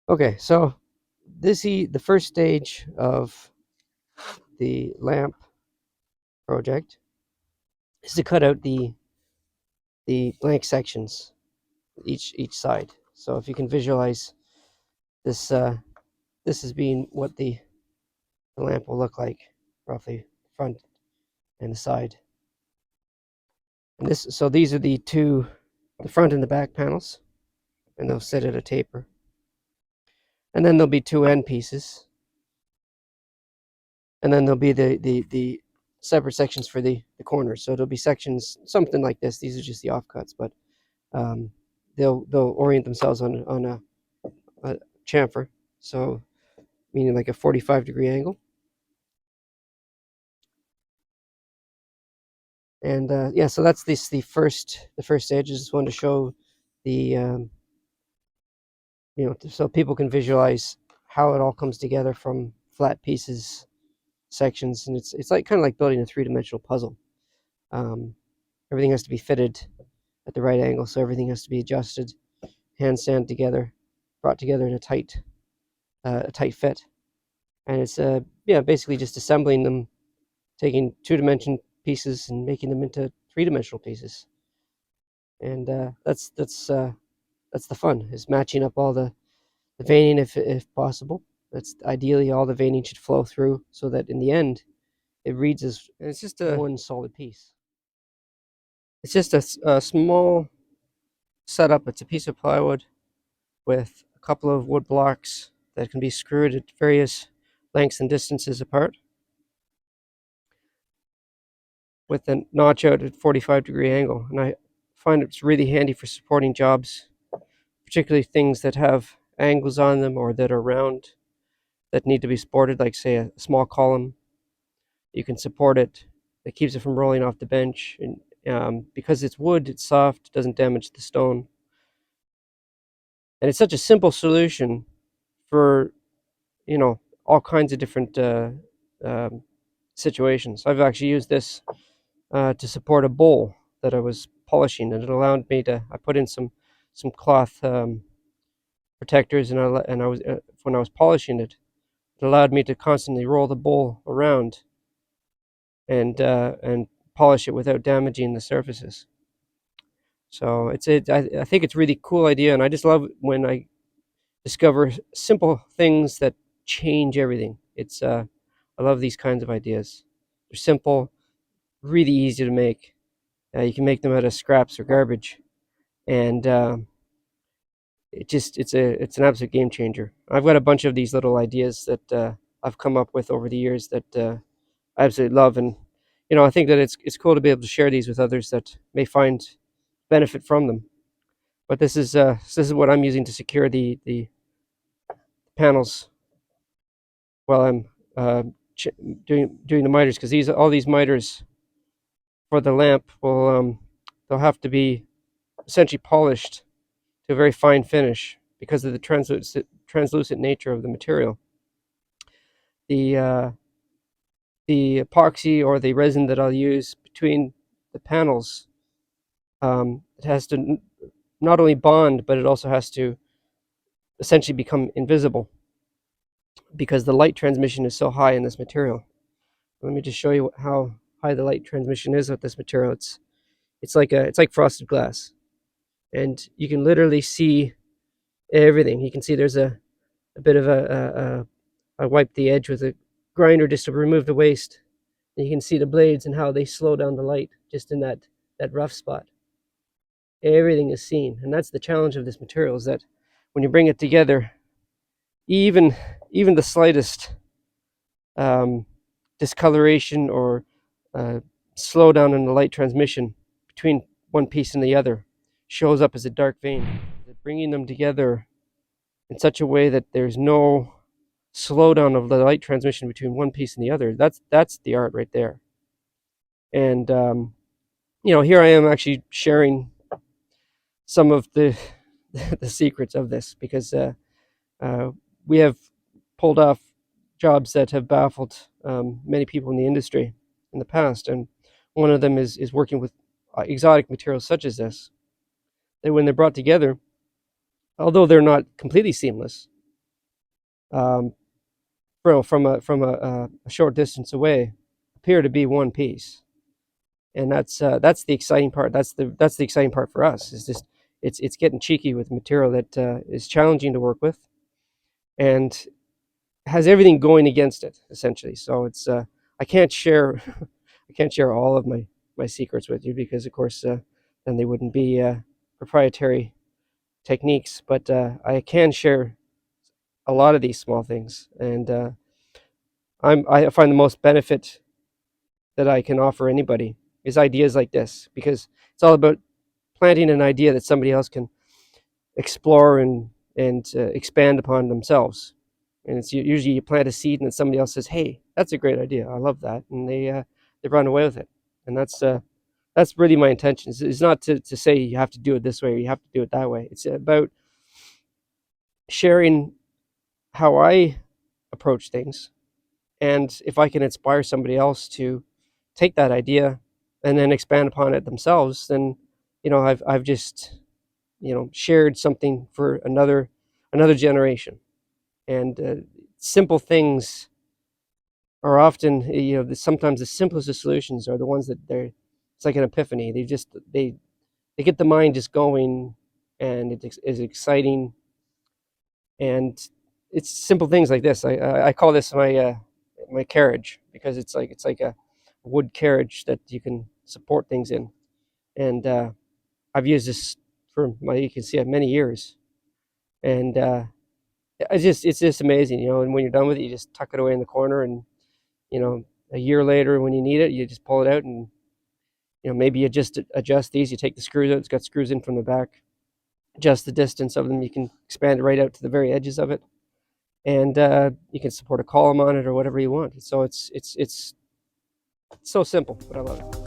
Okay, so the first stage of the lamp project is to cut out the blank sections each side. So if you can visualize this, this is being what the lamp will look like, roughly front and the side. And this, so these are the front and the back panels, and they'll sit at a taper. And then there'll be two end pieces, and then there'll be the separate sections for the corners. So there'll be sections something like this. These are just the offcuts, but they'll orient themselves on a chamfer, so meaning like a 45-degree angle. And yeah, so that's the first stage. I just wanted to show the so people can visualize how it all comes together from flat pieces, sections, and it's like kind of like building a three-dimensional puzzle. Everything has to be fitted at the right angle, so everything has to be adjusted, hand sanded together, brought together in a tight fit. And it's yeah, basically just assembling them, taking two-dimension pieces and making them into three-dimensional pieces. And that's the fun, is matching up all the veining if possible. That's ideally all the veining should flow through, so that in the end it reads as, it's just a one solid piece. It's just a small setup. It's a piece of plywood with a couple of wood blocks that can be screwed at various lengths and distances apart, with a notch out at 45-degree angle. And I find it's really handy for supporting jobs, particularly things that have angles on them or that are round, that need to be supported, like say a small column. You can support it. It keeps it from rolling off the bench, and because it's wood, it's soft, it doesn't damage the stone. And it's such a simple solution for, all kinds of different situations. I've actually used this to support a bowl that I was polishing, and it allowed me to. I put in some cloth protectors, and I was when I was polishing it, it allowed me to constantly roll the bowl around and polish it without damaging the surfaces. So I think it's a really cool idea, and I just love when I discover simple things that change everything. I love these kinds of ideas. They're simple, really easy to make. You can make them out of scraps or garbage, and it's an absolute game changer. I've got a bunch of these little ideas that I've come up with over the years that I absolutely love, and I think that it's cool to be able to share these with others that may find benefit from them. But this is what I'm using to secure the panels while I'm uh, doing the miters, because all these miters for the lamp will they'll have to be essentially polished to a very fine finish because of the translucent nature of the material. The the epoxy or the resin that I'll use between the panels, it has to not only bond, but it also has to essentially become invisible because the light transmission is so high in this material. Let me just show you how high the light transmission is with this material. It's like frosted glass, and you can literally see everything. You can see there's a bit of I wiped the edge with a grinder just to remove the waste. And you can see the blades and how they slow down the light just in that rough spot. Everything is seen, and that's the challenge of this material, is that when you bring it together, even the slightest discoloration or slowdown in the light transmission between one piece and the other shows up as a dark vein. Bringing them together in such a way that there's no slowdown of the light transmission between one piece and the other, that's the art right there. And here I am actually sharing some of the the secrets of this, because we have pulled off jobs that have baffled many people in the industry in the past, and one of them is working with exotic materials such as this. That when they're brought together, although they're not completely seamless, um, from a short distance away appear to be one piece, and that's the exciting part. That's the exciting part for us. Is just it's getting cheeky with material that is challenging to work with and has everything going against it essentially. So it's I can't share I can't share all of my secrets with you because of course then they wouldn't be proprietary techniques. But I can share a lot of these small things, and I find the most benefit that I can offer anybody is ideas like this, because it's all about planting an idea that somebody else can explore and expand upon themselves. And it's usually you plant a seed and then somebody else says, "Hey, that's a great idea. I love that," and they run away with it. And that's really my intention. It's not to say you have to do it this way or you have to do it that way. It's about sharing how I approach things, and if I can inspire somebody else to take that idea and then expand upon it themselves, then I've just shared something for another generation. And simple things are often, sometimes the simplest of solutions are the ones that it's like an epiphany. They get the mind just going, and it is exciting. And it's simple things like this. I call this my carriage, because it's like a wood carriage that you can support things in. And I've used this for you can see many years. And it's just amazing, and when you're done with it, you just tuck it away in the corner, and a year later when you need it, you just pull it out, and maybe you just adjust these. You take the screws out, it's got screws in from the back, adjust the distance of them. You can expand it right out to the very edges of it, and you can support a column on it or whatever you want. So it's so simple, but I love it.